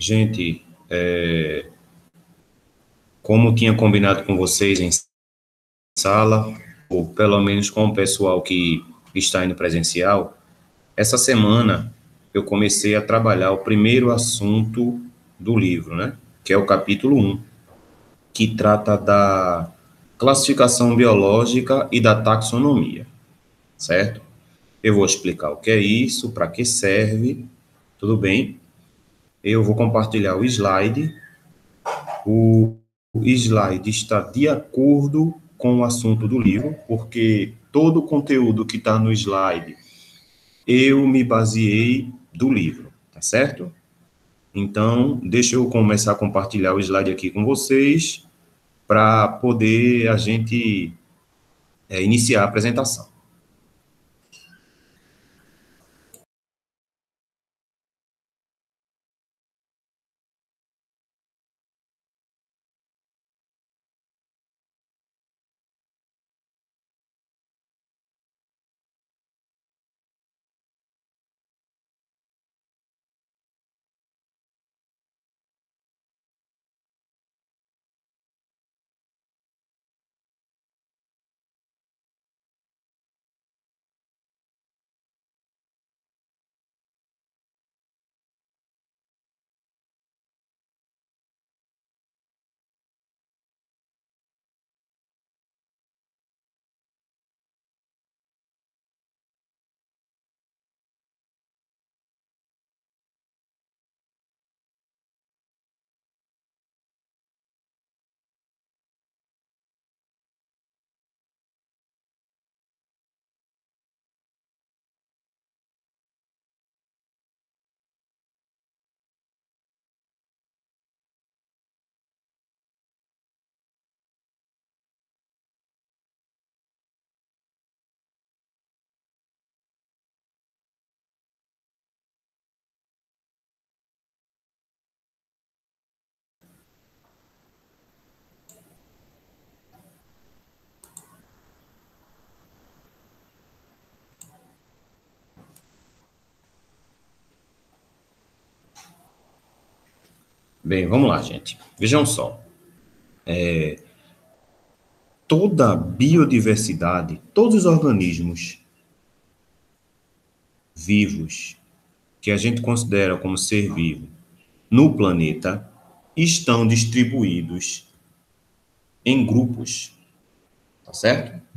Gente, como tinha combinado com vocês em sala, ou pelo menos com o pessoal que está indo presencial, essa semana eu comecei a trabalhar o primeiro assunto do livro, né? Que é o capítulo 1, que trata da classificação biológica e da taxonomia, certo? Eu vou explicar o que é isso, para que serve, tudo bem? Eu vou compartilhar o slide. O slide está de acordo com o assunto do livro, porque todo o conteúdo que está no slide eu me baseei do livro, tá certo? Então, deixa eu começar a compartilhar o slide aqui com vocês para poder a gente iniciar a apresentação. Bem, vamos lá, gente. Vejam só. Toda a biodiversidade, todos os organismos vivos que a gente considera como ser vivo no planeta estão distribuídos em grupos, tá certo?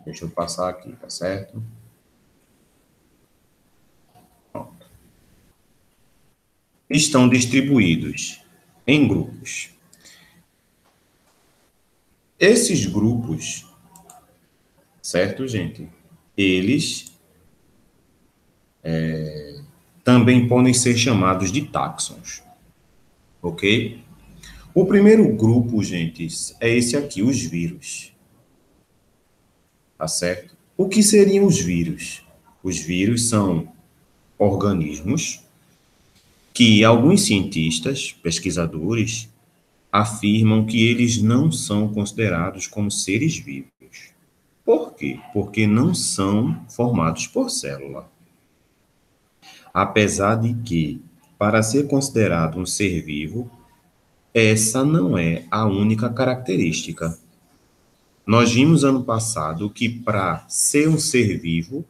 Deixa eu passar aqui, tá certo? Pronto. Estão distribuídos em grupos. Esses grupos, certo, gente? Eles também podem ser chamados de táxons, ok? O primeiro grupo, gente, é esse aqui, os vírus, tá certo? O que seriam os vírus? Os vírus são organismos que alguns cientistas, pesquisadores, afirmam que eles não são considerados como seres vivos. Por quê? Porque não são formados por célula. Apesar de que, para ser considerado um ser vivo, essa não é a única característica. Nós vimos ano passado que para ser um ser vivo,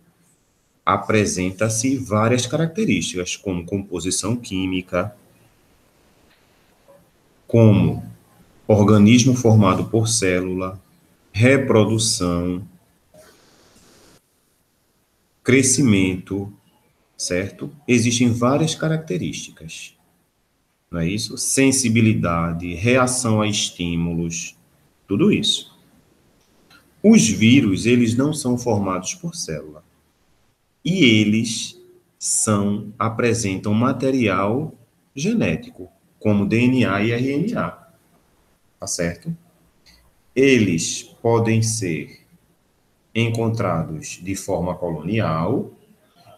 apresenta-se várias características, como composição química, como organismo formado por célula, reprodução, crescimento, certo? Existem várias características, não é isso? Sensibilidade, reação a estímulos, tudo isso. Os vírus, eles não são formados por célula. e eles apresentam material genético, como DNA e RNA, tá certo? Eles podem ser encontrados de forma colonial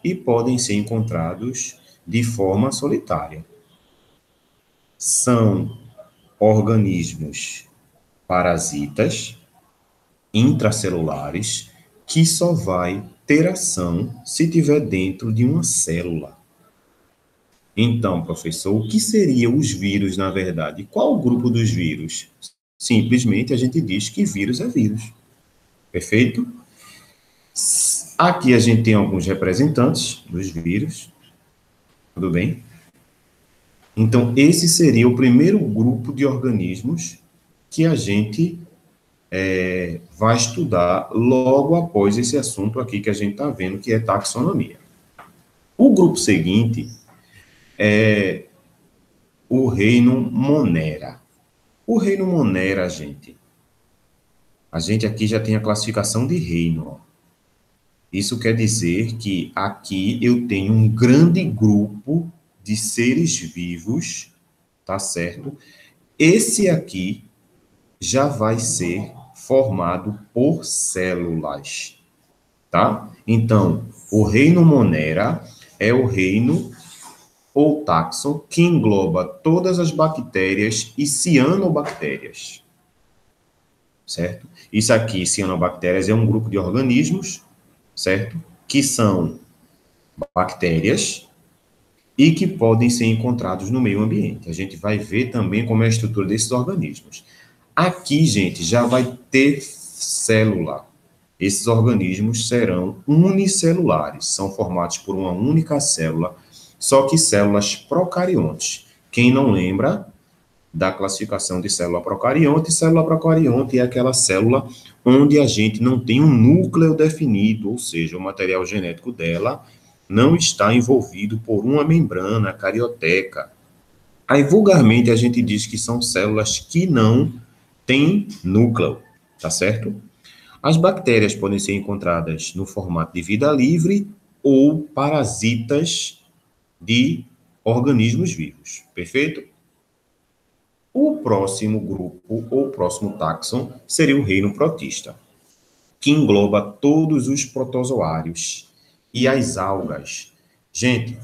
e podem ser encontrados de forma solitária. São organismos parasitas intracelulares que só vai ter ação se tiver dentro de uma célula. Então, professor, o que seriam os vírus, na verdade? Qual o grupo dos vírus? Simplesmente a gente diz que vírus é vírus. Perfeito? Aqui a gente tem alguns representantes dos vírus. Tudo bem? Então, esse seria o primeiro grupo de organismos que a gente vai estudar logo após esse assunto aqui que a gente está vendo, que é taxonomia. O grupo seguinte é o reino Monera. O reino Monera, a gente aqui já tem a classificação de reino. Ó. Isso quer dizer que aqui eu tenho um grande grupo de seres vivos, tá certo? Esse aqui já vai ser formado por células, tá? Então, o reino Monera é o reino ou táxon que engloba todas as bactérias e cianobactérias, certo? Isso aqui, cianobactérias, é um grupo de organismos, certo? Que são bactérias e que podem ser encontrados no meio ambiente. A gente vai ver também como é a estrutura desses organismos. Aqui, gente, já vai ter célula. Esses organismos serão unicelulares, são formados por uma única célula, só que células procariontes. Quem não lembra da classificação de célula procarionte é aquela célula onde a gente não tem um núcleo definido, ou seja, o material genético dela não está envolvido por uma membrana carioteca. Aí, vulgarmente, a gente diz que são células que não têm núcleo, tá certo? As bactérias podem ser encontradas no formato de vida livre ou parasitas de organismos vivos, perfeito? O próximo grupo, ou próximo táxon, seria o reino protista, que engloba todos os protozoários e as algas. Gente,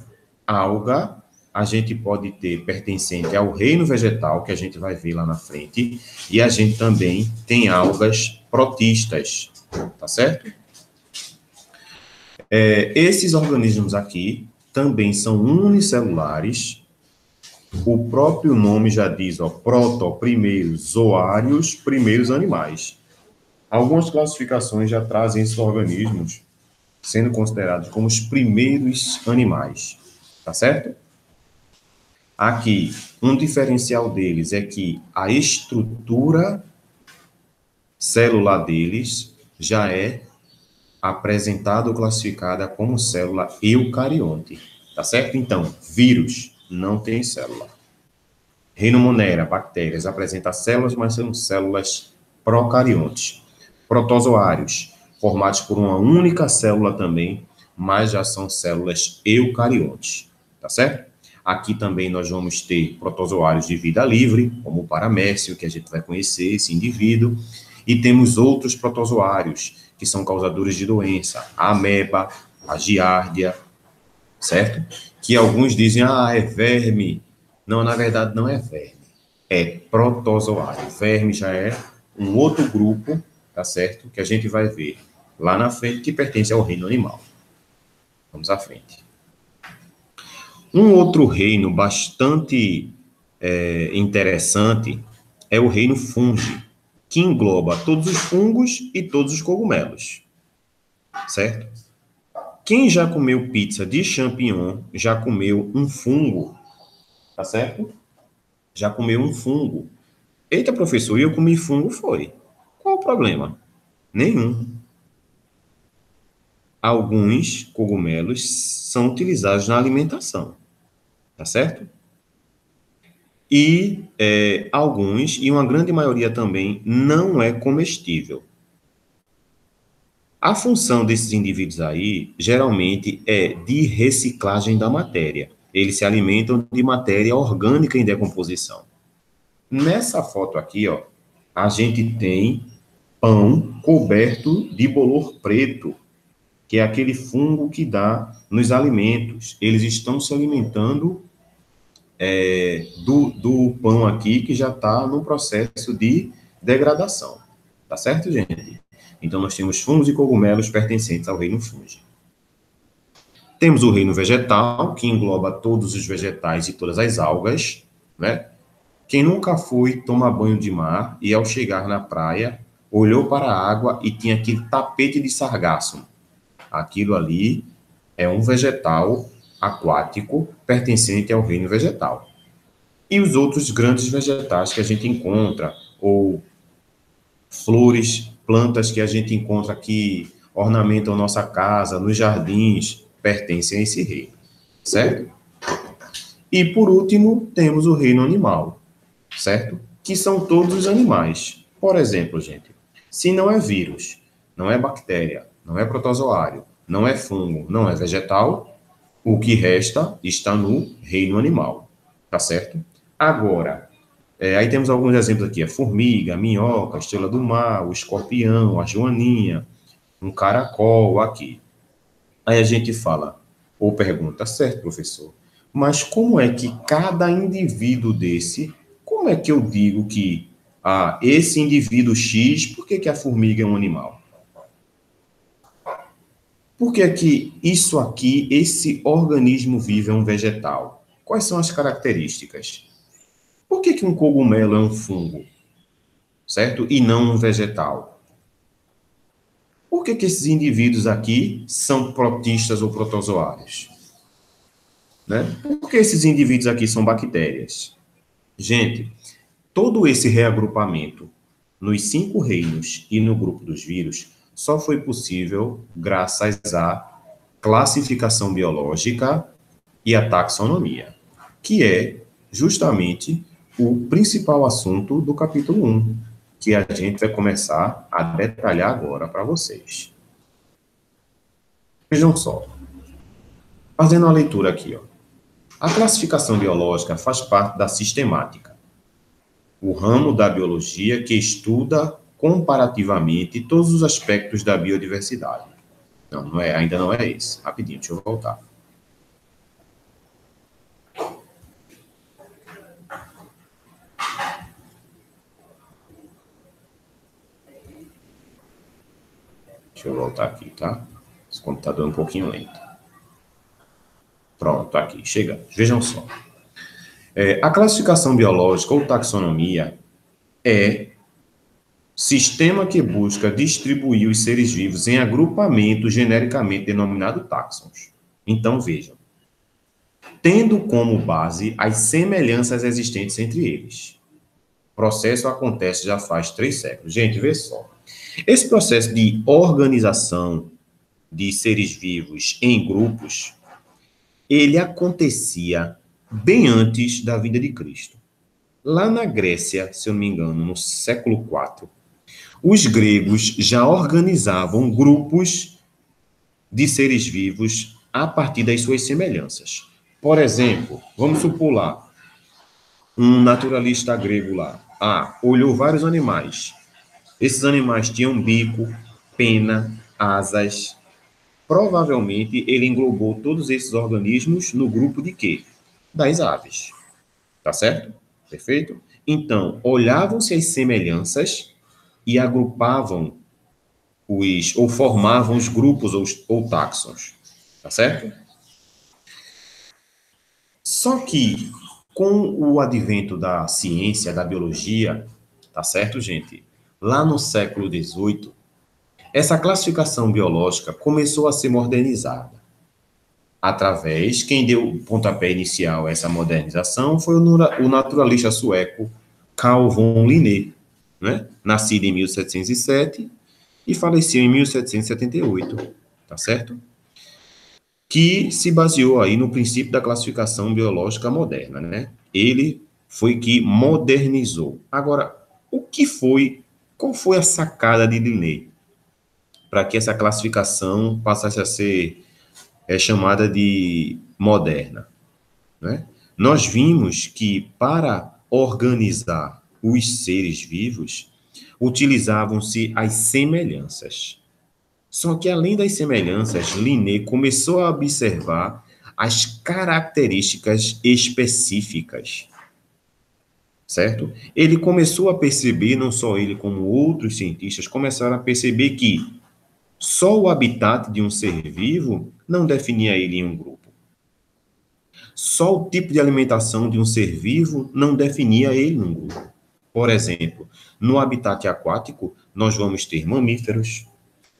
alga a gente pode ter pertencente ao reino vegetal, que a gente vai ver lá na frente, e a gente também tem algas protistas, tá certo? Esses organismos aqui também são unicelulares. O próprio nome já diz, ó, proto, primeiros, zoários, primeiros animais. Algumas classificações já trazem esses organismos sendo considerados como os primeiros animais, tá certo? Aqui, um diferencial deles é que a estrutura celular deles já é apresentada ou classificada como célula eucarionte, tá certo? Então, vírus não tem célula. Reino Monera, bactérias, apresenta células, mas são células procariontes. Protozoários, formados por uma única célula também, mas já são células eucariontes, tá certo? Aqui também nós vamos ter protozoários de vida livre, como o paramécio, que a gente vai conhecer esse indivíduo, e temos outros protozoários, que são causadores de doença, a ameba, a giardia, certo? Que alguns dizem, é verme. Não, na verdade não é verme, é protozoário. Verme já é um outro grupo, tá certo? Que a gente vai ver lá na frente, que pertence ao reino animal. Vamos à frente. Um outro reino bastante interessante é o reino fungi, que engloba todos os fungos e todos os cogumelos, certo? Quem já comeu pizza de champignon já comeu um fungo, tá certo? Já comeu um fungo. Eita, professor, eu comi fungo, foi. Qual o problema? Nenhum. Alguns cogumelos são utilizados na alimentação, tá certo? E alguns, e uma grande maioria também, não é comestível. A função desses indivíduos aí, geralmente, é de reciclagem da matéria. Eles se alimentam de matéria orgânica em decomposição. Nessa foto aqui, ó, a gente tem pão coberto de bolor preto, que é aquele fungo que dá nos alimentos. Eles estão se alimentando do pão aqui, que já está no processo de degradação. Tá certo, gente? Então, nós temos fungos e cogumelos pertencentes ao reino fúngico. Temos o reino vegetal, que engloba todos os vegetais e todas as algas, né? Quem nunca foi tomar banho de mar e, ao chegar na praia, olhou para a água e tinha aquele tapete de sargaço. Aquilo ali é um vegetal aquático pertencente ao reino vegetal. E os outros grandes vegetais que a gente encontra, ou flores, plantas que a gente encontra que ornamentam nossa casa, nos jardins, pertencem a esse reino, certo? E, por último, temos o reino animal, certo? Que são todos os animais. Por exemplo, gente, se não é vírus, não é bactéria, não é protozoário, não é fungo, não é vegetal, o que resta está no reino animal, tá certo? Agora, aí temos alguns exemplos aqui, a formiga, a minhoca, a estrela do mar, o escorpião, a joaninha, um caracol aqui. Aí a gente fala, ou pergunta, certo, professor, mas como é que cada indivíduo desse, como é que eu digo que esse indivíduo X, por que que a formiga é um animal? Por que que isso aqui, esse organismo vivo é um vegetal? Quais são as características? Por que que um cogumelo é um fungo, certo? E não um vegetal? Por que que esses indivíduos aqui são protistas ou protozoários? Né? Por que esses indivíduos aqui são bactérias? Gente, todo esse reagrupamento nos 5 reinos e no grupo dos vírus só foi possível graças à classificação biológica e à taxonomia, que é justamente o principal assunto do capítulo 1, que a gente vai começar a detalhar agora para vocês. Vejam só, fazendo a leitura aqui, ó. A classificação biológica faz parte da sistemática, o ramo da biologia que estuda comparativamente todos os aspectos da biodiversidade. Não é, ainda não é esse. Rapidinho, deixa eu voltar. Deixa eu voltar aqui, tá? Esse computador é um pouquinho lento. Pronto, aqui, chegamos. Vejam só. A classificação biológica ou taxonomia é sistema que busca distribuir os seres vivos em agrupamento genericamente denominado táxons. Então, vejam. Tendo como base as semelhanças existentes entre eles. O processo acontece já faz 3 séculos. Gente, vê só. Esse processo de organização de seres vivos em grupos, ele acontecia bem antes da vinda de Cristo. Lá na Grécia, se eu não me engano, no século IV, os gregos já organizavam grupos de seres vivos a partir das suas semelhanças. Por exemplo, vamos supor lá, um naturalista grego lá, olhou vários animais. Esses animais tinham bico, pena, asas. Provavelmente ele englobou todos esses organismos no grupo de quê? Das aves. Tá certo? Perfeito? Então, olhavam-se as semelhanças e agrupavam ou formavam os grupos ou táxons. Tá certo? Só que, com o advento da ciência, da biologia, tá certo, gente? Lá no século XVIII, essa classificação biológica começou a ser modernizada. Quem deu o pontapé inicial a essa modernização foi o naturalista sueco Carl von Linné, né? Nascido em 1707 e faleceu em 1778, tá certo? Que se baseou aí no princípio da classificação biológica moderna, né? Ele foi que modernizou. Agora, qual foi a sacada de Linné para que essa classificação passasse a ser chamada de moderna, né? Nós vimos que, para organizar os seres vivos, utilizavam-se as semelhanças. Só que, além das semelhanças, Linné começou a observar as características específicas, certo? Ele começou a perceber, não só ele, como outros cientistas, começaram a perceber que só o habitat de um ser vivo não definia ele em um grupo. Só o tipo de alimentação de um ser vivo não definia ele num grupo. Por exemplo, no habitat aquático, nós vamos ter mamíferos,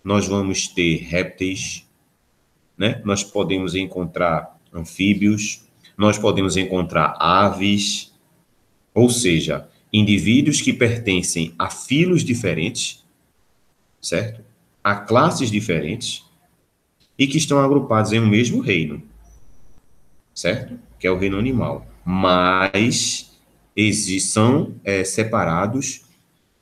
nós vamos ter répteis, né? Nós podemos encontrar anfíbios, nós podemos encontrar aves, ou seja, indivíduos que pertencem a filos diferentes, certo? A classes diferentes e que estão agrupados em um mesmo reino, certo? Que é o reino animal. Mas são separados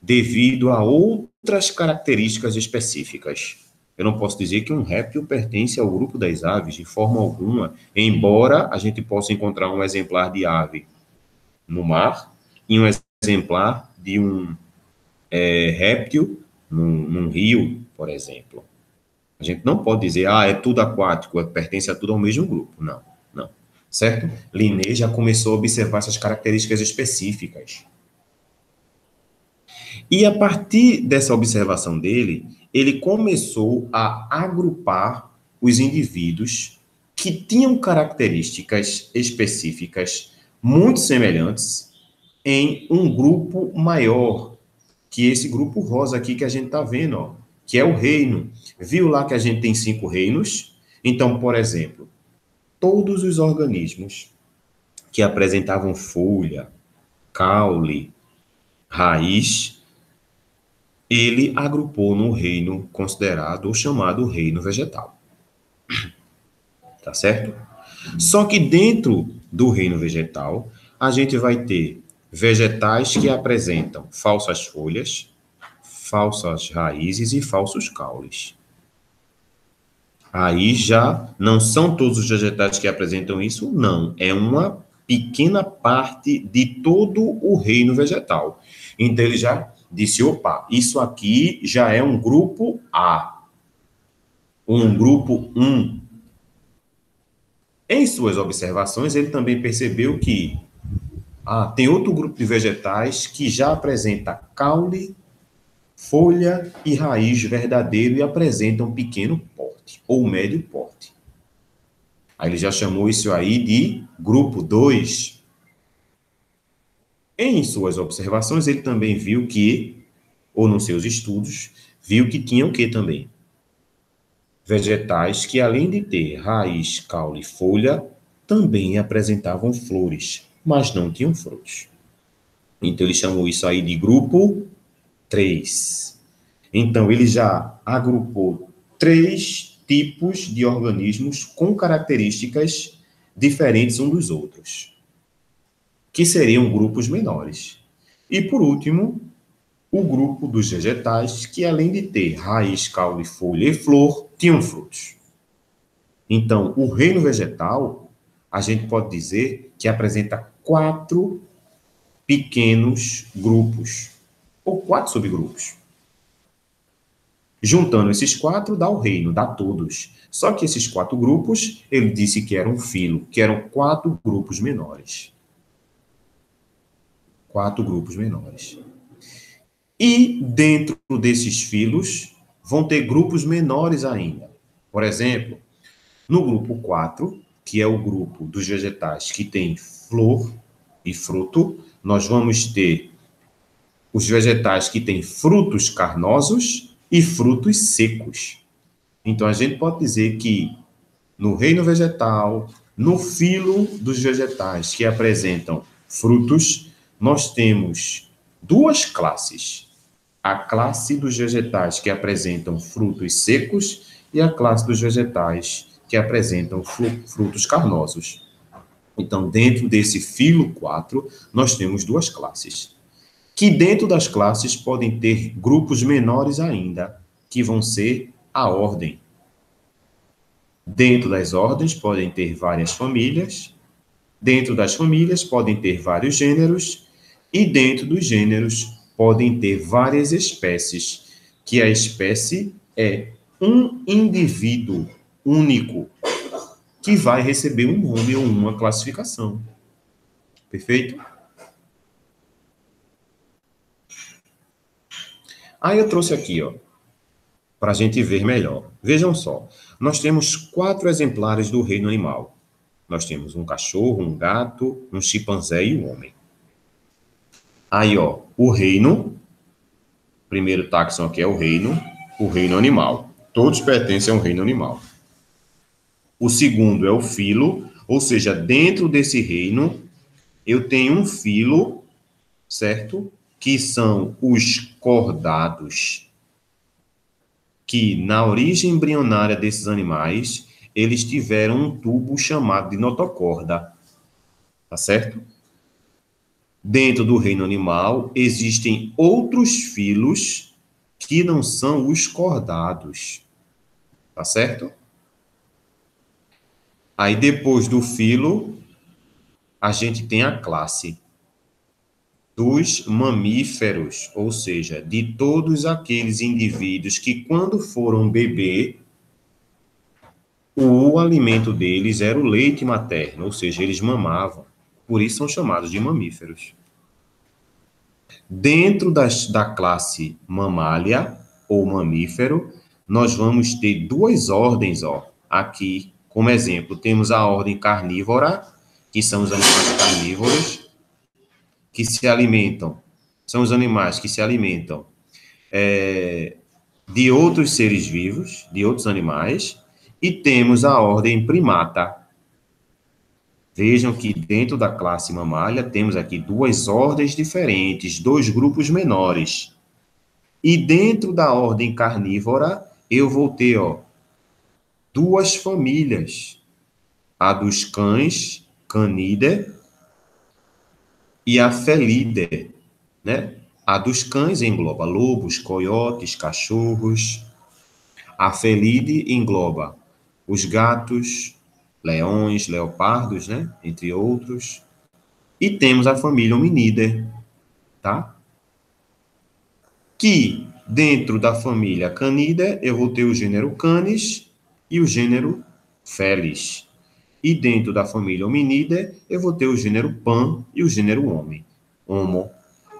devido a outras características específicas. Eu não posso dizer que um réptil pertence ao grupo das aves de forma alguma, embora a gente possa encontrar um exemplar de ave no mar e um exemplar de um réptil num rio, por exemplo. A gente não pode dizer, é tudo aquático, pertence a tudo ao mesmo grupo. Não, não. Certo? Linné já começou a observar essas características específicas. E a partir dessa observação dele, ele começou a agrupar os indivíduos que tinham características específicas muito semelhantes em um grupo maior, que esse grupo rosa aqui que a gente está vendo, ó, que é o reino. Viu lá que a gente tem 5 reinos? Então, por exemplo, todos os organismos que apresentavam folha, caule, raiz, ele agrupou no reino considerado ou chamado reino vegetal. Tá certo? Só que dentro do reino vegetal, a gente vai ter vegetais que apresentam falsas folhas, falsas raízes e falsos caules. Aí já não são todos os vegetais que apresentam isso, não. É uma pequena parte de todo o reino vegetal. Então, ele já disse, opa, isso aqui já é um grupo A. Um grupo 1. Em suas observações, ele também percebeu que tem outro grupo de vegetais que já apresenta caule, folha e raiz verdadeiro e apresenta um pequeno porte, ou médio porte. Aí ele já chamou isso aí de grupo 2. Em suas observações, ele também viu que, ou nos seus estudos, viu que tinha o que também? Vegetais que, além de ter raiz, caule e folha, também apresentavam flores, mas não tinham frutos. Então, ele chamou isso aí de grupo 3. Então, ele já agrupou 3 tipos de organismos com características diferentes uns dos outros, que seriam grupos menores. E, por último, o grupo dos vegetais, que além de ter raiz, caule, folha e flor, tinham frutos. Então, o reino vegetal, a gente pode dizer que apresenta 4 pequenos grupos, ou 4 subgrupos. Juntando esses 4, dá o reino, dá todos. Só que esses 4 grupos, ele disse que eram filo, que eram 4 grupos menores. 4 grupos menores. E dentro desses filos, vão ter grupos menores ainda. Por exemplo, no grupo 4, que é o grupo dos vegetais que tem flor e fruto, nós vamos ter os vegetais que têm frutos carnosos e frutos secos. Então, a gente pode dizer que no reino vegetal, no filo dos vegetais que apresentam frutos, nós temos 2 classes. A classe dos vegetais que apresentam frutos secos e a classe dos vegetais que apresentam frutos carnosos. Então, dentro desse filo 4, nós temos 2 classes. Que dentro das classes podem ter grupos menores ainda, que vão ser a ordem. Dentro das ordens podem ter várias famílias, dentro das famílias podem ter vários gêneros, e dentro dos gêneros podem ter várias espécies, que a espécie é um indivíduo único que vai receber um nome ou uma classificação. Perfeito? Aí eu trouxe aqui, ó, para a gente ver melhor. Vejam só, nós temos 4 exemplares do reino animal. Nós temos um cachorro, um gato, um chimpanzé e um homem. Aí, ó, o reino, primeiro táxon aqui é o reino animal. Todos pertencem ao reino animal. O segundo é o filo, ou seja, dentro desse reino, eu tenho um filo, certo? Que são os cordados, que na origem embrionária desses animais, eles tiveram um tubo chamado de notocorda, tá certo? Dentro do reino animal, existem outros filos que não são os cordados, tá certo? Aí, depois do filo, a gente tem a classe dos mamíferos, ou seja, de todos aqueles indivíduos que, quando foram bebê, o alimento deles era o leite materno, ou seja, eles mamavam. Por isso são chamados de mamíferos. Dentro da classe mamália ou mamífero, nós vamos ter 2 ordens, ó. Aqui, como exemplo, temos a ordem carnívora, que são os animais carnívoros, que se alimentam, são os animais que se alimentam de outros seres vivos, de outros animais, e temos a ordem primata. Vejam que dentro da classe mamália temos aqui 2 ordens diferentes, 2 grupos menores. E dentro da ordem carnívora, eu vou ter, ó, 2 famílias. A dos cães, Canidae, e a Felidae, né? A dos cães engloba lobos, coiotes, cachorros. A Felidae engloba os gatos, leões, leopardos, né? Entre outros. E temos a família Hominidae, tá? Que dentro da família Canidae eu vou ter o gênero Canis e o gênero Felis. E dentro da família Hominidae eu vou ter o gênero Pan e o gênero Homo.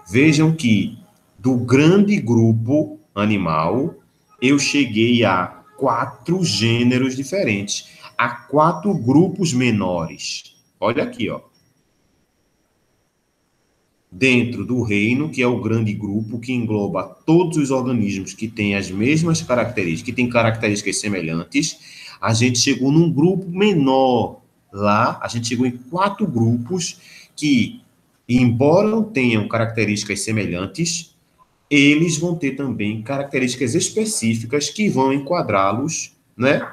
Vejam que do grande grupo animal eu cheguei a 4 gêneros diferentes, a 4 grupos menores. Olha aqui, ó. Dentro do reino, que é o grande grupo que engloba todos os organismos que têm as mesmas características, que têm características semelhantes, a gente chegou num grupo menor. Lá, a gente chegou em 4 grupos que, embora tenham características semelhantes, eles vão ter também características específicas que vão enquadrá-los, né,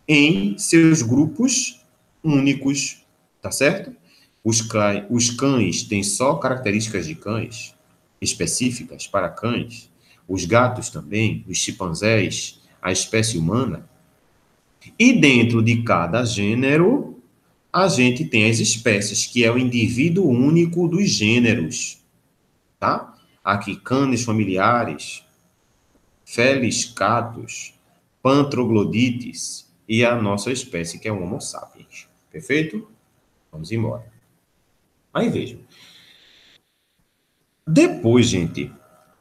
em seus grupos únicos, tá certo? Os cães têm só características de cães, específicas para cães. Os gatos também, os chimpanzés, a espécie humana. E dentro de cada gênero, a gente tem as espécies, que é o indivíduo único dos gêneros, tá? Aqui, canes familiares, Felis catus, Pantroglodites e a nossa espécie, que é o Homo sapiens. Perfeito? Vamos embora. Aí vejam. Depois, gente,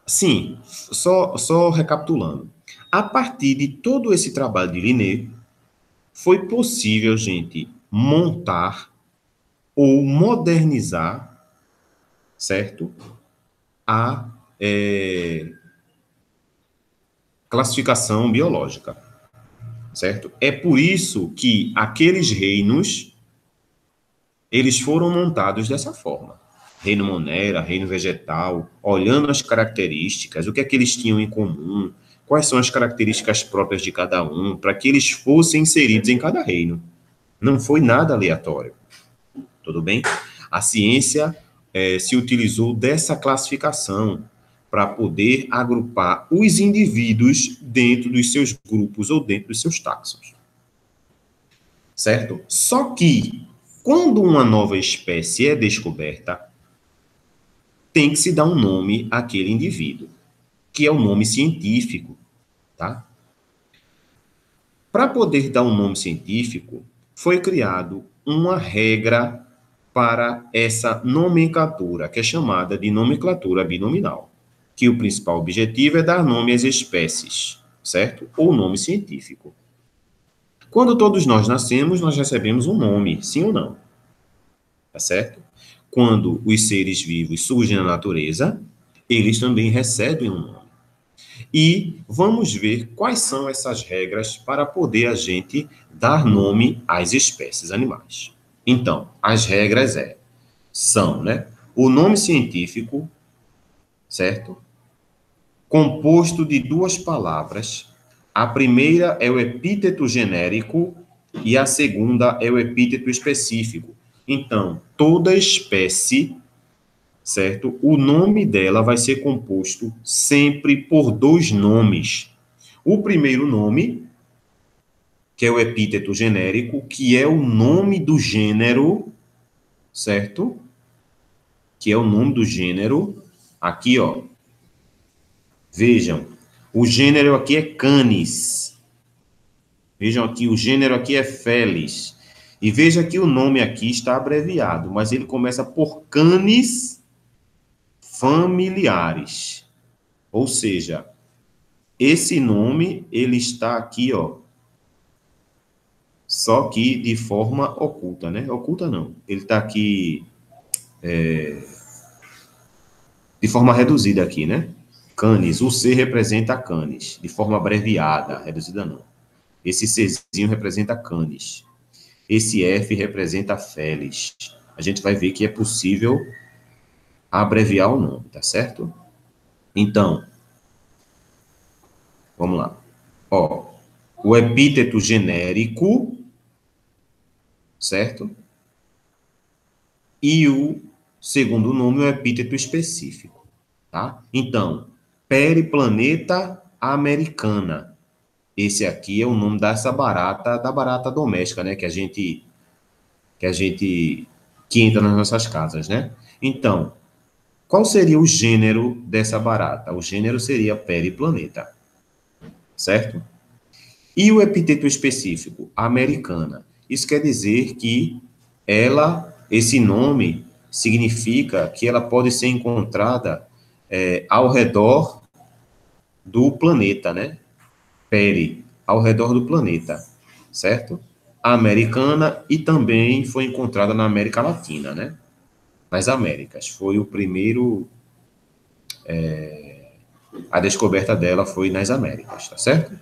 sim, só recapitulando. A partir de todo esse trabalho de Linné, foi possível, gente, montar ou modernizar, certo? A classificação biológica, certo? É por isso que aqueles reinos, eles foram montados dessa forma. Reino Monera, reino vegetal, olhando as características, o que é que eles tinham em comum, quais são as características próprias de cada um, para que eles fossem inseridos em cada reino. Não foi nada aleatório. Tudo bem? A ciência se utilizou dessa classificação para poder agrupar os indivíduos dentro dos seus grupos ou dentro dos seus táxons. Certo? Só que, quando uma nova espécie é descoberta, tem que se dar um nome àquele indivíduo, que é o nome científico, tá? Para poder dar um nome científico, foi criado uma regra para essa nomenclatura, que é chamada de nomenclatura binominal, que o principal objetivo é dar nome às espécies, certo? Ou nome científico. Quando todos nós nascemos, nós recebemos um nome, sim ou não? Tá certo? Quando os seres vivos surgem na natureza, eles também recebem um nome. E vamos ver quais são essas regras para poder a gente dar nome às espécies animais. Então, as regras são, né? O nome científico, certo? Composto de duas palavras. A primeira é o epíteto genérico e a segunda é o epíteto específico. Então, toda espécie, certo? O nome dela vai ser composto sempre por dois nomes. O primeiro nome, que é o epíteto genérico, que é o nome do gênero, certo? Que é o nome do gênero. Aqui, ó. Vejam, o gênero aqui é Canis. Vejam aqui, o gênero aqui é Felis. E veja que o nome aqui está abreviado, mas ele começa por Canis familiares. Ou seja, esse nome, ele está aqui, ó, só que de forma oculta, né? Oculta não. Ele está aqui de forma reduzida aqui, né? Canis, o C representa Canis, de forma abreviada, reduzida não. Esse Czinho representa Canis. Esse F representa Felis. A gente vai ver que é possível abreviar o nome, tá certo? Então, vamos lá. Ó, o epíteto genérico, certo? E o segundo nome é o epíteto específico, tá? Então, periplaneta americana. Esse aqui é o nome dessa barata, da barata doméstica, né? Que entra nas nossas casas, né? Então, qual seria o gênero dessa barata? O gênero seria periplaneta, certo? E o epíteto específico, americana. Isso quer dizer que esse nome significa que ela pode ser encontrada ao redor do planeta, né? Ao redor do planeta, certo? A americana e também foi encontrada na América Latina, né? Nas Américas. Foi o primeiro... a descoberta dela foi nas Américas, tá certo?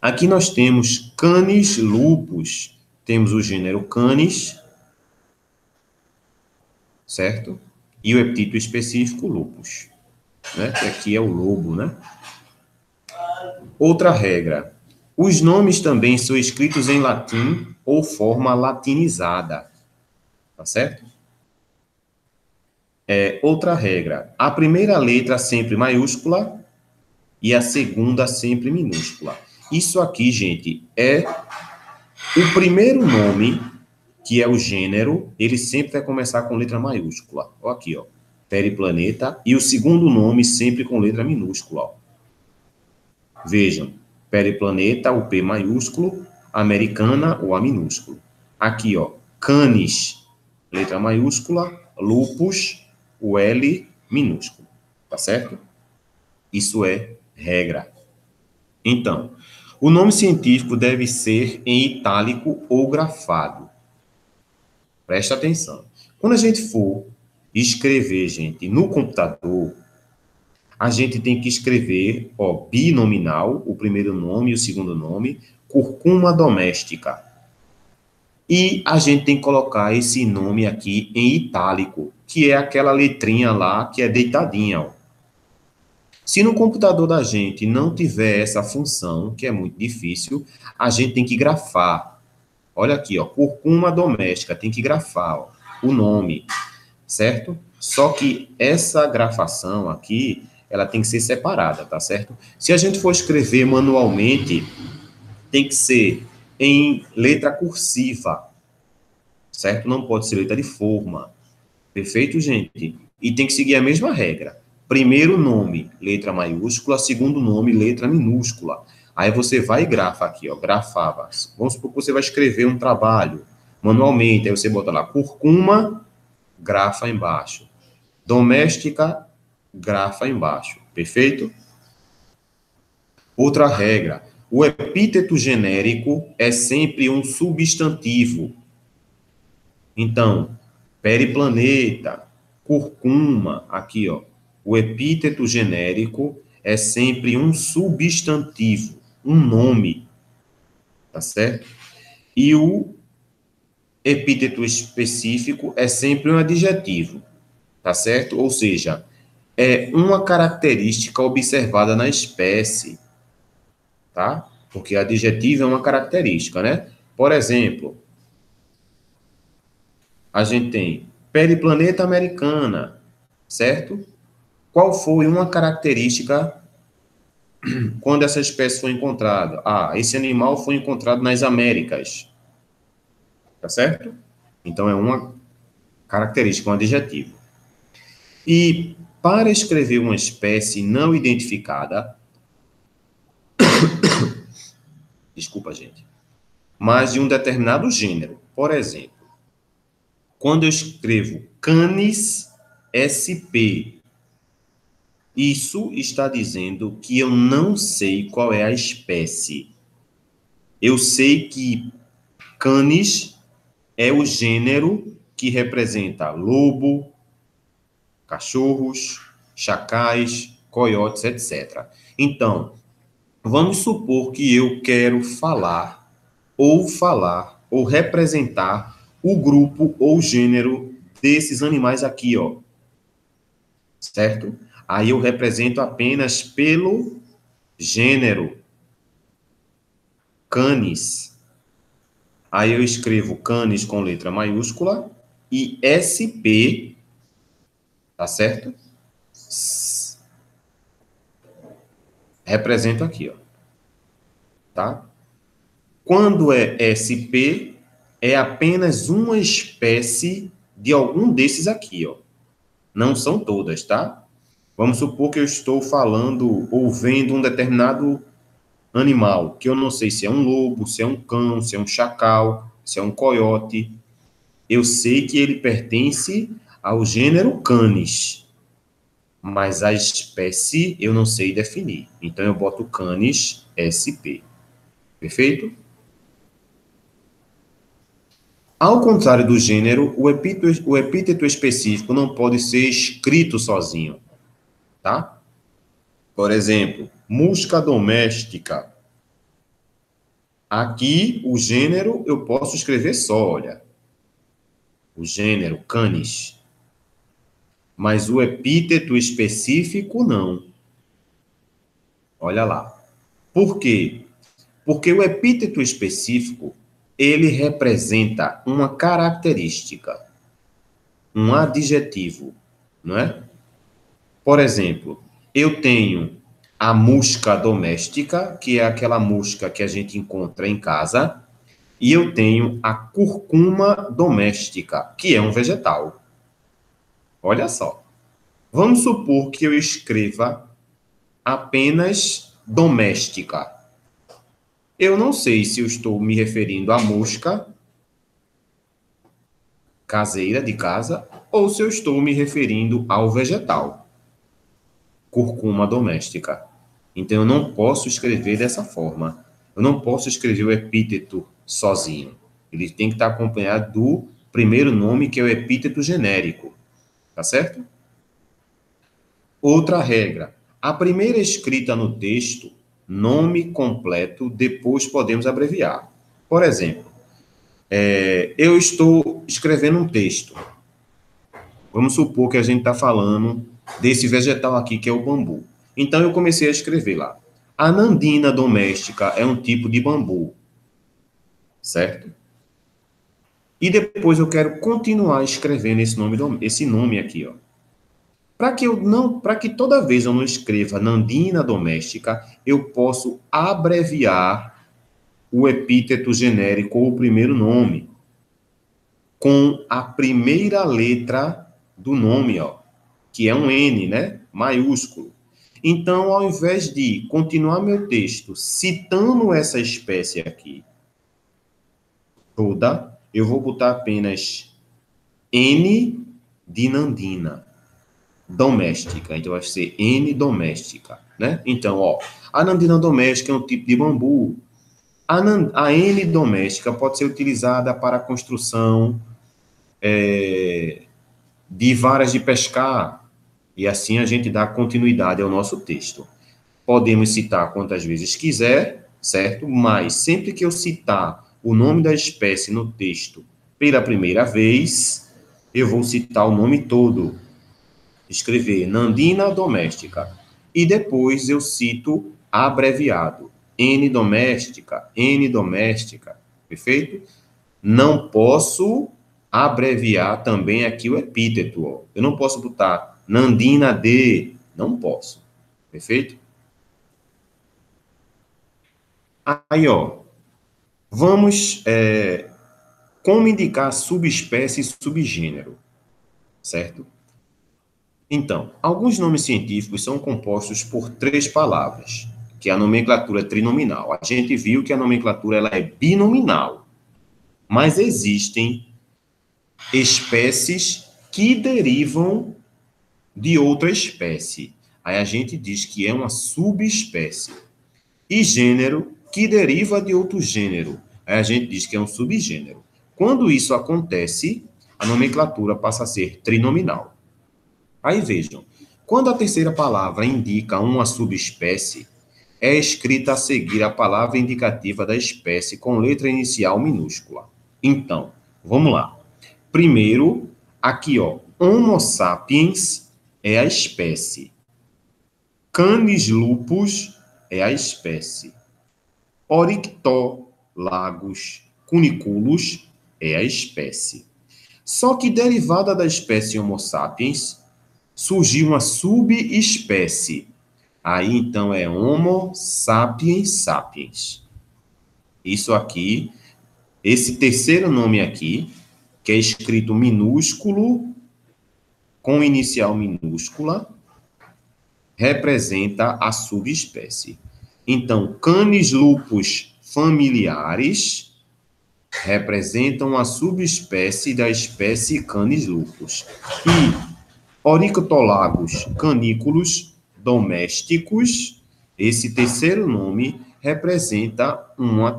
Aqui nós temos Canis lupus. Temos o gênero Canis, certo? E o epíteto específico lupus, né? Que aqui é o lobo, né? Outra regra. Os nomes também são escritos em latim ou forma latinizada, tá certo? Outra regra. A primeira letra sempre maiúscula e a segunda sempre minúscula. Isso aqui, gente, é o primeiro nome, que é o gênero, ele sempre vai começar com letra maiúscula. Ó aqui, ó. Periplaneta. E o segundo nome sempre com letra minúscula, ó. Vejam. Periplaneta, o P maiúsculo. Americana, o A minúsculo. Aqui, ó. Canis, letra maiúscula. Lupus, o L minúsculo. Tá certo? Isso é regra. Então, o nome científico deve ser em itálico ou grafado. Presta atenção. Quando a gente for escrever, gente, no computador, a gente tem que escrever, ó, binominal, o primeiro nome e o segundo nome, curcuma doméstica. E a gente tem que colocar esse nome aqui em itálico, que é aquela letrinha lá que é deitadinha, ó. Se no computador da gente não tiver essa função, que é muito difícil, a gente tem que grafar. Olha aqui, ó, curcuma doméstica, tem que grafar, ó, o nome, certo? Só que essa grafação aqui, ela tem que ser separada, tá certo? Se a gente for escrever manualmente, tem que ser em letra cursiva, certo? Não pode ser letra de forma. Perfeito, gente? E tem que seguir a mesma regra. Primeiro nome, letra maiúscula. Segundo nome, letra minúscula. Aí você vai e grafa aqui, ó, grafava. Vamos supor que você vai escrever um trabalho manualmente. Aí você bota lá, curcuma, grafa embaixo. Doméstica, grafa embaixo. Perfeito? Outra regra. O epíteto genérico é sempre um substantivo. Então, periplaneta, curcuma, aqui, ó. O epíteto genérico é sempre um substantivo, um nome, tá certo? E o epíteto específico é sempre um adjetivo, tá certo? Ou seja, é uma característica observada na espécie, tá? Porque adjetivo é uma característica, né? Por exemplo, a gente tem periplaneta americana, certo? Qual foi uma característica quando essa espécie foi encontrada? Ah, esse animal foi encontrado nas Américas, tá certo? Então é uma característica, um adjetivo. E para escrever uma espécie não identificada, desculpa, gente, mas de um determinado gênero. Por exemplo, quando eu escrevo Canis SP, isso está dizendo que eu não sei qual é a espécie. Eu sei que Canis é o gênero que representa lobo, cachorros, chacais, coiotes, etc. Então, vamos supor que eu quero falar ou representar o grupo ou gênero desses animais aqui, ó. Certo? Aí eu represento apenas pelo gênero Canis. Aí eu escrevo Canis com letra maiúscula e SP, tá certo? Represento aqui, ó. Tá? Quando é SP, é apenas uma espécie de algum desses aqui, ó. Não são todas, tá? Vamos supor que eu estou falando ou vendo um determinado animal, que eu não sei se é um lobo, se é um cão, se é um chacal, se é um coiote. Eu sei que ele pertence ao gênero Canis, mas a espécie eu não sei definir. Então eu boto Canis SP. Perfeito? Ao contrário do gênero, o epíteto específico não pode ser escrito sozinho, tá? Por exemplo, musca doméstica. Aqui, o gênero eu posso escrever só, olha. O gênero, canis. Mas o epíteto específico, não. Olha lá. Por quê? Porque o epíteto específico, ele representa uma característica, um adjetivo, não é? Por exemplo, eu tenho a musca doméstica, que é aquela musca que a gente encontra em casa, e eu tenho a curcuma doméstica, que é um vegetal. Olha só. Vamos supor que eu escreva apenas doméstica. Eu não sei se eu estou me referindo à mosca caseira de casa ou se eu estou me referindo ao vegetal, curcuma doméstica. Então eu não posso escrever dessa forma. Eu não posso escrever o epíteto sozinho. Ele tem que estar acompanhado do primeiro nome, que é o epíteto genérico. Tá certo? Outra regra. A primeira escrita no texto, nome completo, depois podemos abreviar. Por exemplo, eu estou escrevendo um texto. Vamos supor que a gente está falando desse vegetal aqui, que é o bambu. Então, eu comecei a escrever lá. A nandina doméstica é um tipo de bambu, certo? E depois eu quero continuar escrevendo esse nome aqui, ó. Para que toda vez eu não escreva Nandina doméstica, eu posso abreviar o epíteto genérico ou o primeiro nome com a primeira letra do nome, ó, que é um N, né? Maiúsculo. Então, ao invés de continuar meu texto citando essa espécie aqui toda, eu vou botar apenas N de Nandina, doméstica. Então, vai ser N doméstica, né? Então, ó, a Nandina doméstica é um tipo de bambu. A N doméstica pode ser utilizada para a construção de varas de pescar, e assim a gente dá continuidade ao nosso texto. Podemos citar quantas vezes quiser, certo? Mas sempre que eu citar o nome da espécie no texto pela primeira vez, eu vou citar o nome todo. Escrever Nandina doméstica. E depois eu cito abreviado. N doméstica, N doméstica. Perfeito? Não posso abreviar também aqui o epíteto. Ó. Eu não posso botar Nandina de. Não posso. Perfeito? Aí, ó. Vamos. Como indicar subespécie e subgênero, certo? Então, alguns nomes científicos são compostos por três palavras, que é a nomenclatura trinominal. A gente viu que a nomenclatura ela é binominal, mas existem espécies que derivam de outra espécie. Aí a gente diz que é uma subespécie. E gênero que deriva de outro gênero. Aí a gente diz que é um subgênero. Quando isso acontece, a nomenclatura passa a ser trinominal. Aí vejam, quando a terceira palavra indica uma subespécie, é escrita a seguir a palavra indicativa da espécie com letra inicial minúscula. Então, vamos lá. Primeiro, aqui, ó, Homo sapiens é a espécie. Canis lupus é a espécie. Oryctolagus cuniculus é a espécie. Só que derivada da espécie Homo sapiens, surgiu uma subespécie. Aí, então, é Homo sapiens sapiens. Isso aqui, esse terceiro nome aqui, que é escrito minúsculo, com inicial minúscula, representa a subespécie. Então, Canis lupus familiares representam a subespécie da espécie Canis lupus. E Oryctolagus caniculus domésticos, esse terceiro nome representa uma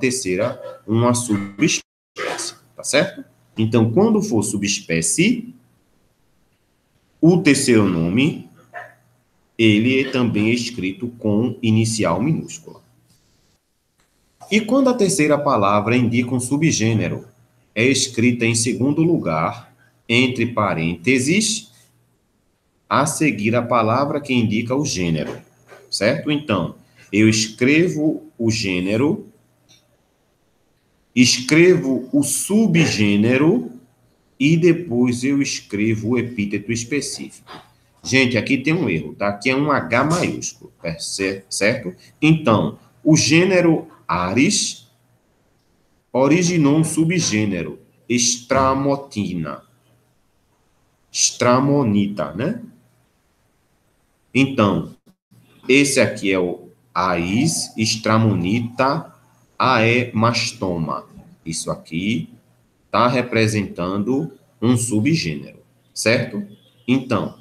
subespécie, tá certo? Então, quando for subespécie, o terceiro nome, ele é também escrito com inicial minúscula. E quando a terceira palavra indica um subgênero, é escrita em segundo lugar, entre parênteses, a seguir a palavra que indica o gênero, certo? Então, eu escrevo o gênero, escrevo o subgênero e depois eu escrevo o epíteto específico. Gente, aqui tem um erro, tá? Aqui é um H maiúsculo, certo? Então, o gênero Ares originou um subgênero, Stramotina, Stramonita, né? Então, esse aqui é o Ais Stramonita aemastoma. Isso aqui está representando um subgênero, certo? Então,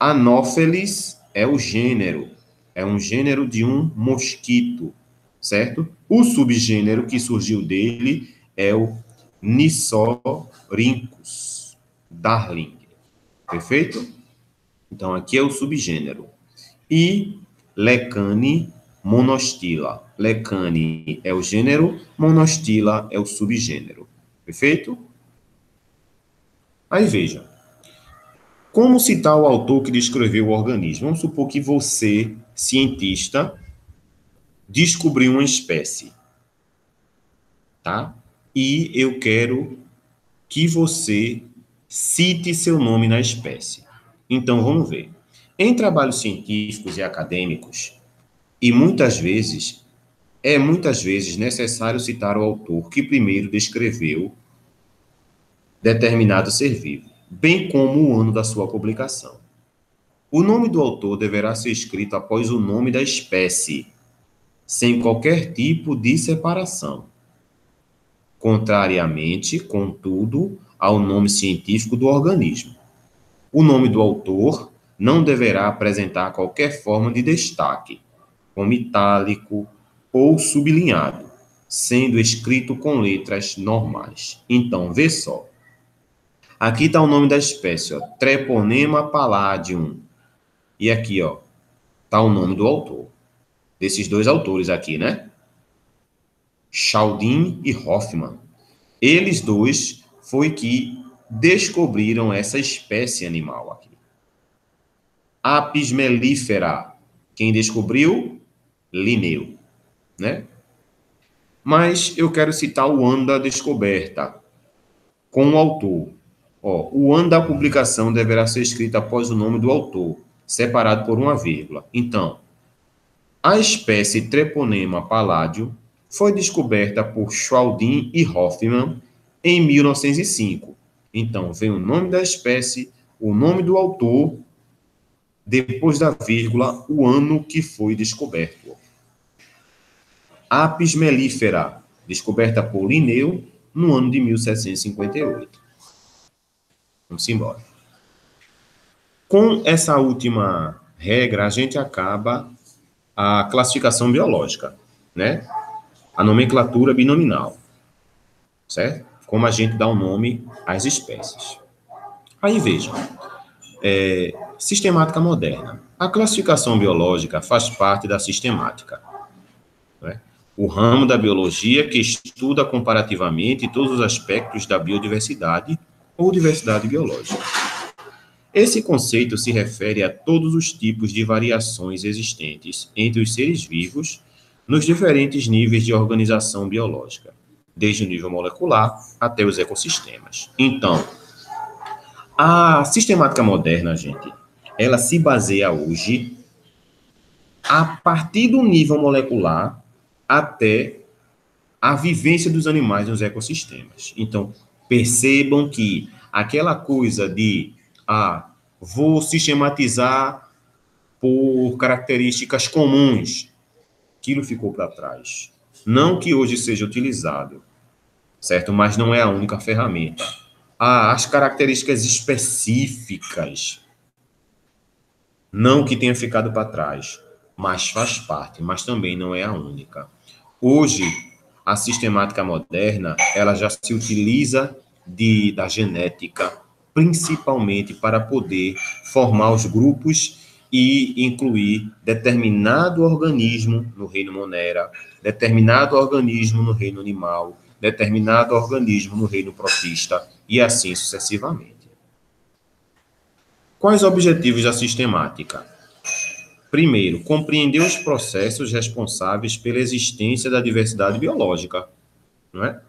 Anopheles é o gênero, é um gênero de um mosquito, certo? O subgênero que surgiu dele é o Nisorhynchus darling, perfeito? Então, aqui é o subgênero. E Lecane monostila. Lecane é o gênero, monostila é o subgênero. Perfeito? Aí veja. Como citar o autor que descreveu o organismo? Vamos supor que você, cientista, descobriu uma espécie, tá? E eu quero que você cite seu nome na espécie. Então, vamos ver. Em trabalhos científicos e acadêmicos, e muitas vezes necessário citar o autor que primeiro descreveu determinado ser vivo, bem como o ano da sua publicação. O nome do autor deverá ser escrito após o nome da espécie, sem qualquer tipo de separação, contrariamente, contudo, ao nome científico do organismo. O nome do autor não deverá apresentar qualquer forma de destaque, como itálico ou sublinhado, sendo escrito com letras normais. Então, vê só. Aqui está o nome da espécie, ó, Treponema palladium. E aqui, ó, está o nome do autor. Desses dois autores aqui, né? Chaldin e Hoffmann. Eles dois foi que descobriram essa espécie animal aqui. Apis mellifera. Quem descobriu? Linneu, né? Mas eu quero citar o ano da descoberta com o autor. Ó, o ano da publicação deverá ser escrito após o nome do autor, separado por uma vírgula. Então, a espécie Treponema palladium foi descoberta por Chaldin e Hoffmann em 1905. Então, vem o nome da espécie, o nome do autor, depois da vírgula, o ano que foi descoberto. Apis mellifera, descoberta por Linneu no ano de 1758. Vamos embora. Com essa última regra, a gente acaba a classificação biológica, né? A nomenclatura binominal, certo? Como a gente dá o nome às espécies. Aí veja, sistemática moderna. A classificação biológica faz parte da sistemática, né? O ramo da biologia que estuda comparativamente todos os aspectos da biodiversidade ou diversidade biológica. Esse conceito se refere a todos os tipos de variações existentes entre os seres vivos nos diferentes níveis de organização biológica, desde o nível molecular até os ecossistemas. Então, a sistemática moderna, gente, ela se baseia hoje a partir do nível molecular até a vivência dos animais nos ecossistemas. Então, percebam que aquela coisa de vou sistematizar por características comuns, aquilo ficou para trás. Não que hoje seja utilizado, certo? Mas não é a única ferramenta. As características específicas, não que tenha ficado para trás, mas faz parte, mas também não é a única. Hoje, a sistemática moderna, ela já se utiliza da genética, principalmente para poder formar os grupos e incluir determinado organismo no reino Monera, determinado organismo no reino animal, determinado organismo no reino protista, e assim sucessivamente. Quais objetivos da sistemática? Primeiro, compreender os processos responsáveis pela existência da diversidade biológica, não é?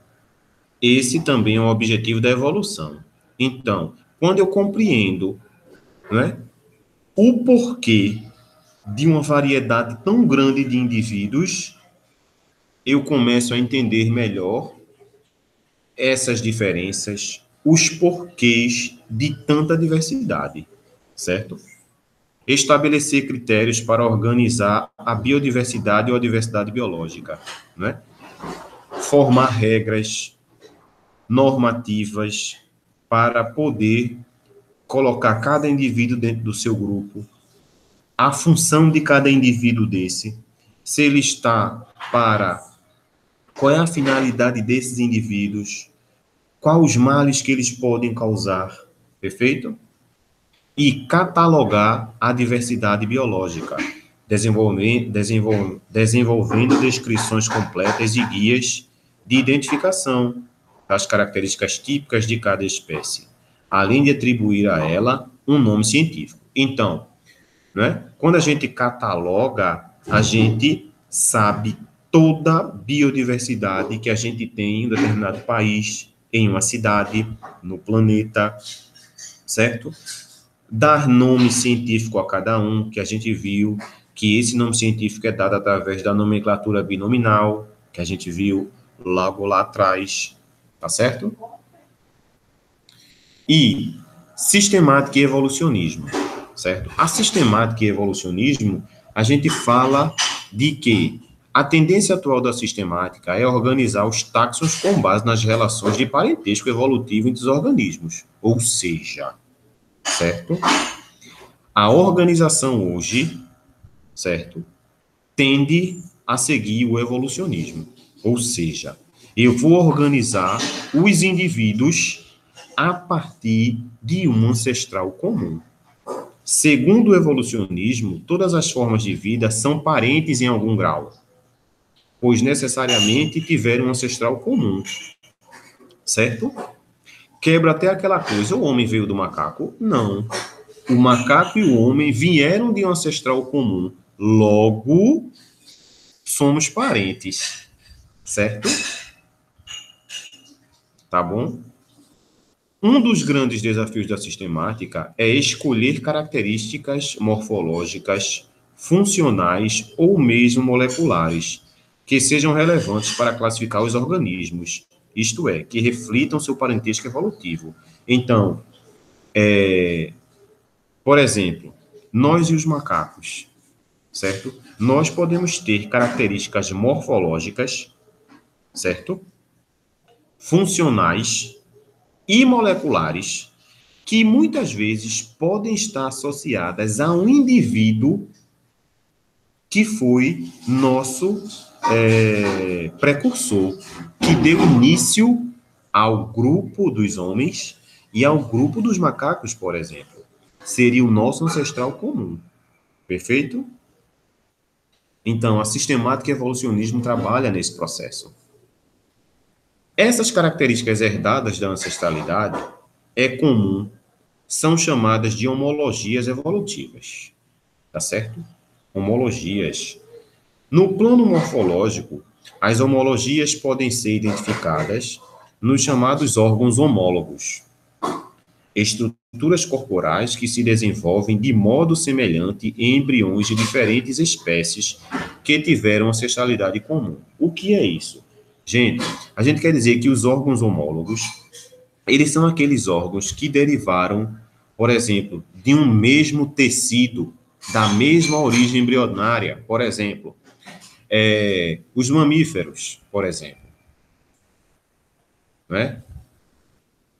Esse também é um objetivo da evolução. Então, quando eu compreendo, não é, o porquê de uma variedade tão grande de indivíduos, eu começo a entender melhor essas diferenças, os porquês de tanta diversidade, certo? Estabelecer critérios para organizar a biodiversidade ou a diversidade biológica, né? Formar regras normativas para poder colocar cada indivíduo dentro do seu grupo, a função de cada indivíduo desse, se ele está para qual é a finalidade desses indivíduos, quais os males que eles podem causar, perfeito? E catalogar a diversidade biológica, desenvolvendo descrições completas e guias de identificação das características típicas de cada espécie, além de atribuir a ela um nome científico. Então, né, quando a gente cataloga, a gente sabe toda a biodiversidade que a gente tem em um determinado país, em uma cidade, no planeta, certo? dar nome científico a cada um, que a gente viu que esse nome científico é dado através da nomenclatura binominal, que a gente viu logo lá atrás, tá certo? E sistemática e evolucionismo, certo? A sistemática e evolucionismo, a gente fala de que a tendência atual da sistemática é organizar os táxons com base nas relações de parentesco evolutivo entre os organismos, ou seja, certo? A organização hoje, certo, tende a seguir o evolucionismo, ou seja, eu vou organizar os indivíduos a partir de um ancestral comum. Segundo o evolucionismo, todas as formas de vida são parentes em algum grau, pois necessariamente tiveram um ancestral comum, certo? Quebra até aquela coisa, o homem veio do macaco? Não. O macaco e o homem vieram de um ancestral comum, logo somos parentes, certo? Tá bom? Um dos grandes desafios da sistemática é escolher características morfológicas, funcionais ou mesmo moleculares, que sejam relevantes para classificar os organismos, isto é, que reflitam seu parentesco evolutivo. Então, por exemplo, nós e os macacos, certo? Nós podemos ter características morfológicas, certo? Funcionais e moleculares, que muitas vezes podem estar associadas a um indivíduo que foi nosso precursor, que deu início ao grupo dos homens e ao grupo dos macacos, por exemplo. Seria o nosso ancestral comum. Perfeito? Então, a sistemática e evolucionismo trabalha nesse processo. Essas características herdadas da ancestralidade é comum, são chamadas de homologias evolutivas, tá certo? Homologias. No plano morfológico, as homologias podem ser identificadas nos chamados órgãos homólogos, estruturas corporais que se desenvolvem de modo semelhante em embriões de diferentes espécies que tiveram ancestralidade comum. O que é isso? Gente, a gente quer dizer que os órgãos homólogos, eles são aqueles órgãos que derivaram, por exemplo, de um mesmo tecido, da mesma origem embrionária. Por exemplo, os mamíferos, por exemplo, né?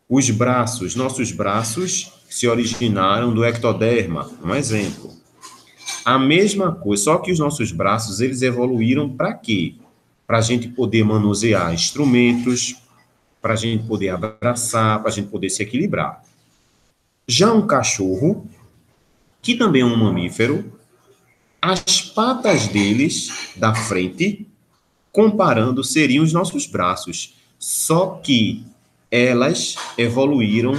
Os braços, nossos braços se originaram do ectoderma, um exemplo. A mesma coisa, só que os nossos braços, eles evoluíram para quê? Para a gente poder manusear instrumentos, para a gente poder abraçar, para a gente poder se equilibrar. Já um cachorro, que também é um mamífero, as patas deles, da frente, comparando, seriam os nossos braços. Só que elas evoluíram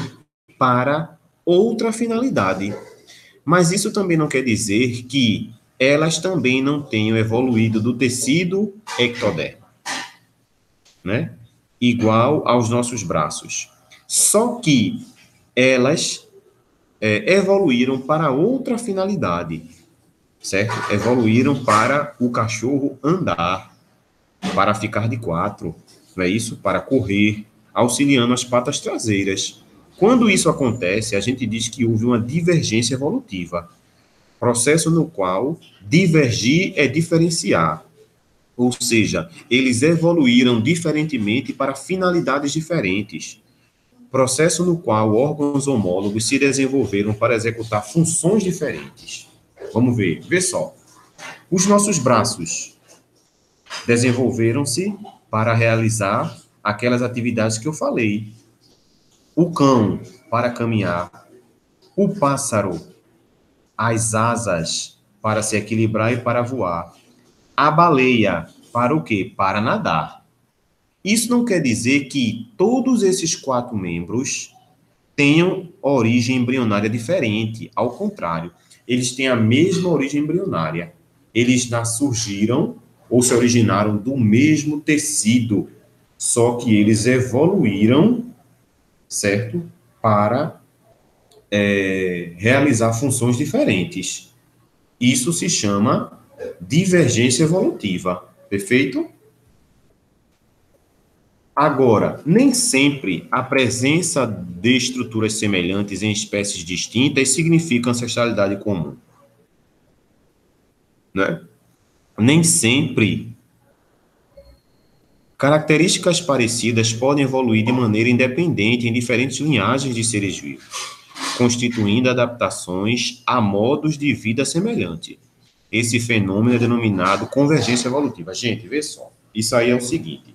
para outra finalidade. Mas isso também não quer dizer que elas também não tenham evoluído do tecido ectoderma, né? Igual aos nossos braços. Só que elas evoluíram para outra finalidade, certo? Evoluíram para o cachorro andar, para ficar de quatro, não é isso? Para correr, auxiliando as patas traseiras. Quando isso acontece, a gente diz que houve uma divergência evolutiva, processo no qual divergir é diferenciar, ou seja, eles evoluíram diferentemente para finalidades diferentes, processo no qual órgãos homólogos se desenvolveram para executar funções diferentes. Vamos ver, vê só. Os nossos braços desenvolveram-se para realizar aquelas atividades que eu falei. O cão para caminhar, o pássaro, as asas para se equilibrar e para voar, a baleia para o quê? Para nadar. Isso não quer dizer que todos esses 4 membros tenham origem embrionária diferente. Ao contrário, eles têm a mesma origem embrionária. Eles surgiram ou se originaram do mesmo tecido, só que eles evoluíram, certo? Para realizar funções diferentes. Isso se chama divergência evolutiva, perfeito? Agora, nem sempre a presença de estruturas semelhantes em espécies distintas significa ancestralidade comum, né? Nem sempre características parecidas podem evoluir de maneira independente em diferentes linhagens de seres vivos, constituindo adaptações a modos de vida semelhante. Esse fenômeno é denominado convergência evolutiva. Gente, vê só. Isso aí é o seguinte.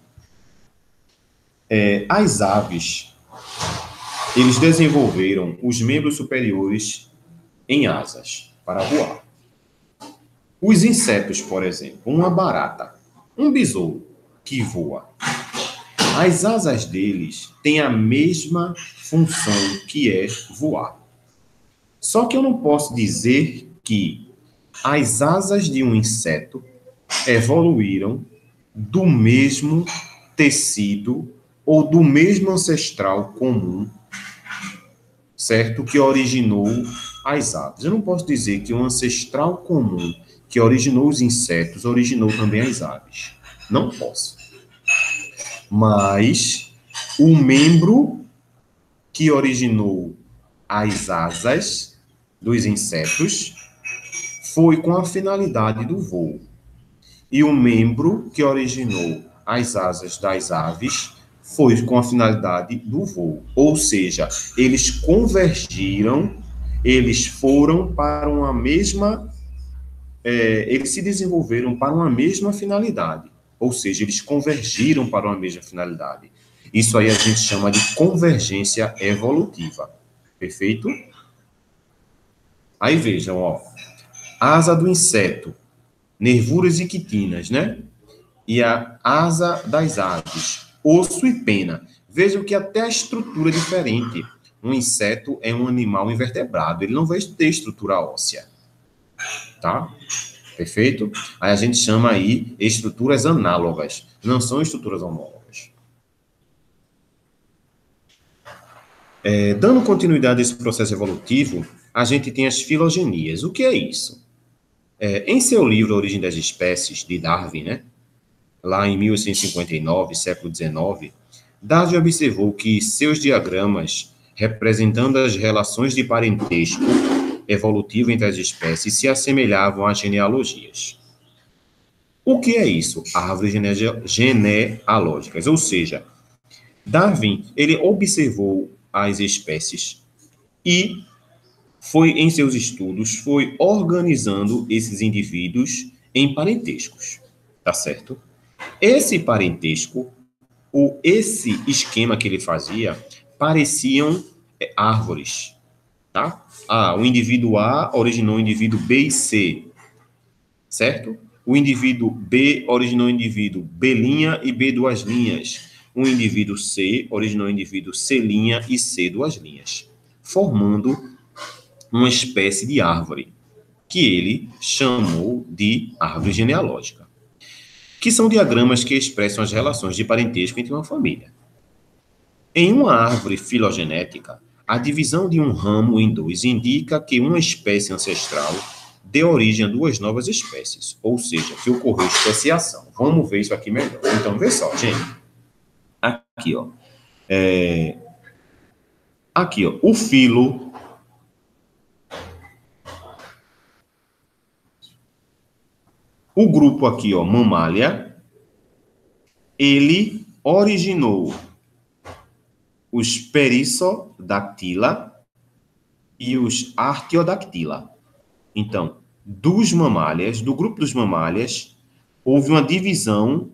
As aves, eles desenvolveram os membros superiores em asas para voar. Os insetos, por exemplo, uma barata, um besouro que voa, as asas deles têm a mesma função que é voar. Só que eu não posso dizer que as asas de um inseto evoluíram do mesmo tecido ou do mesmo ancestral comum, certo? Que originou as aves. Eu não posso dizer que um ancestral comum que originou os insetos originou também as aves. Não posso. Mas o membro que originou as asas dos insetos foi com a finalidade do voo. E o membro que originou as asas das aves foi com a finalidade do voo. Ou seja, eles convergiram, eles foram para uma mesma, eles se desenvolveram para uma mesma finalidade. Ou seja, eles convergiram para uma mesma finalidade. Isso aí a gente chama de convergência evolutiva. Perfeito? Aí vejam, ó, asa do inseto, nervuras e quitinas, né? E a asa das aves, osso e pena. Vejam que até a estrutura é diferente. Um inseto é um animal invertebrado, ele não vai ter estrutura óssea, tá? Perfeito? Aí a gente chama aí estruturas análogas, não são estruturas homólogas. Dando continuidade a esse processo evolutivo, a gente tem as filogenias. O que é isso? Em seu livro A Origem das Espécies, de Darwin, né? Lá em 1859, século XIX, Darwin observou que seus diagramas, representando as relações de parentesco evolutivo entre as espécies, se assemelhavam a genealogias. O que é isso? Árvores genealógicas. Ou seja, Darwin, ele observou as espécies e foi, em seus estudos, foi organizando esses indivíduos em parentescos, tá certo? Esse parentesco, ou esse esquema que ele fazia, pareciam árvores, tá? O indivíduo A originou o indivíduo B e C, certo? O indivíduo B originou o indivíduo B' e B duas linhas. O indivíduo C originou o indivíduo C' e C duas linhas, formando uma espécie de árvore, que ele chamou de árvore genealógica, que são diagramas que expressam as relações de parentesco entre uma família. Em uma árvore filogenética, a divisão de um ramo em dois indica que uma espécie ancestral deu origem a duas novas espécies, ou seja, que ocorreu especiação. Vamos ver isso aqui melhor. Então, vê só, gente. Aqui, ó. Aqui, ó. O filo. O grupo aqui, ó, Mammalia, ele originou os Perissodactyla e os Artiodactyla. Então, dos mamálias, do grupo dos mamálias, houve uma divisão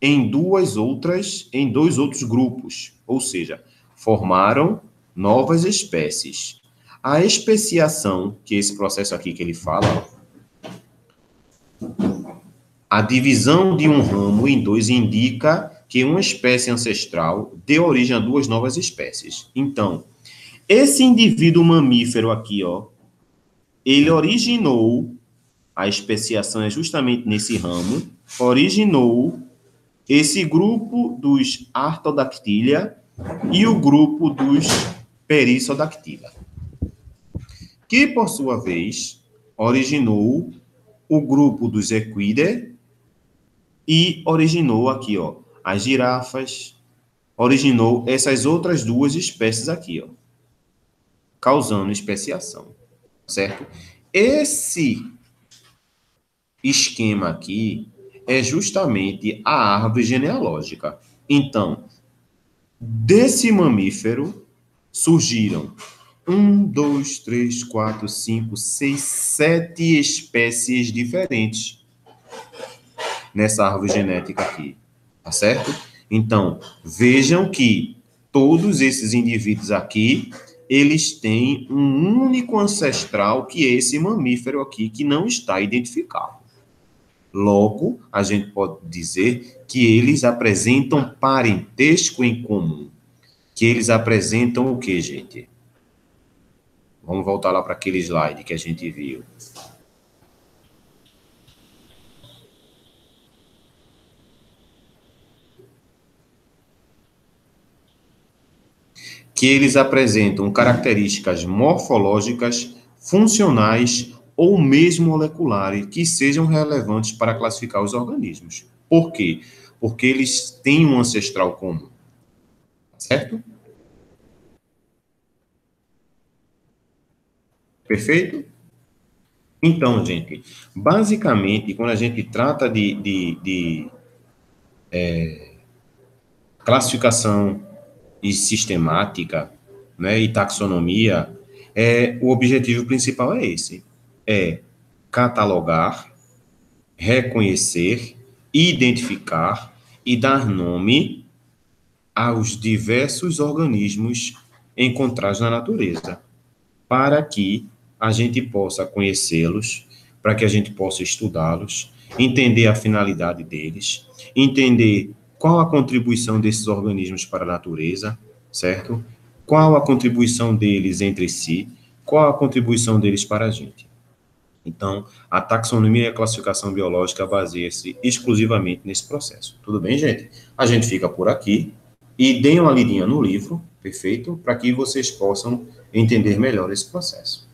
em dois outros grupos, ou seja, formaram novas espécies. A especiação, que é esse processo aqui que ele fala, a divisão de um ramo em dois indica que uma espécie ancestral deu origem a duas novas espécies. Então, esse indivíduo mamífero aqui, ó, ele originou, a especiação é justamente nesse ramo, originou esse grupo dos Artiodactyla e o grupo dos Perissodactyla. que, por sua vez, originou o grupo dos Equidae e originou aqui, ó, as girafas, originou essas outras duas espécies aqui, ó, causando especiação, certo? Esse esquema aqui é justamente a árvore genealógica. Então, desse mamífero surgiram um, dois, três, quatro, cinco, seis, sete espécies diferentes nessa árvore genética aqui, tá certo? Então, vejam que todos esses indivíduos aqui, eles têm um único ancestral, que é esse mamífero aqui, que não está identificado. Logo, a gente pode dizer que eles apresentam parentesco em comum. Que eles apresentam o que, gente? Vamos voltar lá para aquele slide que a gente viu. Que eles apresentam características morfológicas, funcionais ou mesmo moleculares que sejam relevantes para classificar os organismos. Por quê? Porque eles têm um ancestral comum, certo? Perfeito? Então, gente, basicamente, quando a gente trata de classificação e sistemática, né, e taxonomia, o objetivo principal é esse, é catalogar, reconhecer, identificar e dar nome aos diversos organismos encontrados na natureza, para que a gente possa conhecê-los, para que a gente possa estudá-los, entender a finalidade deles, entender qual a contribuição desses organismos para a natureza, certo? Qual a contribuição deles entre si, qual a contribuição deles para a gente. Então, a taxonomia e a classificação biológica baseia-se exclusivamente nesse processo. Tudo bem, gente? A gente fica por aqui e deem uma lidinha no livro, perfeito? Para que vocês possam entender melhor esse processo.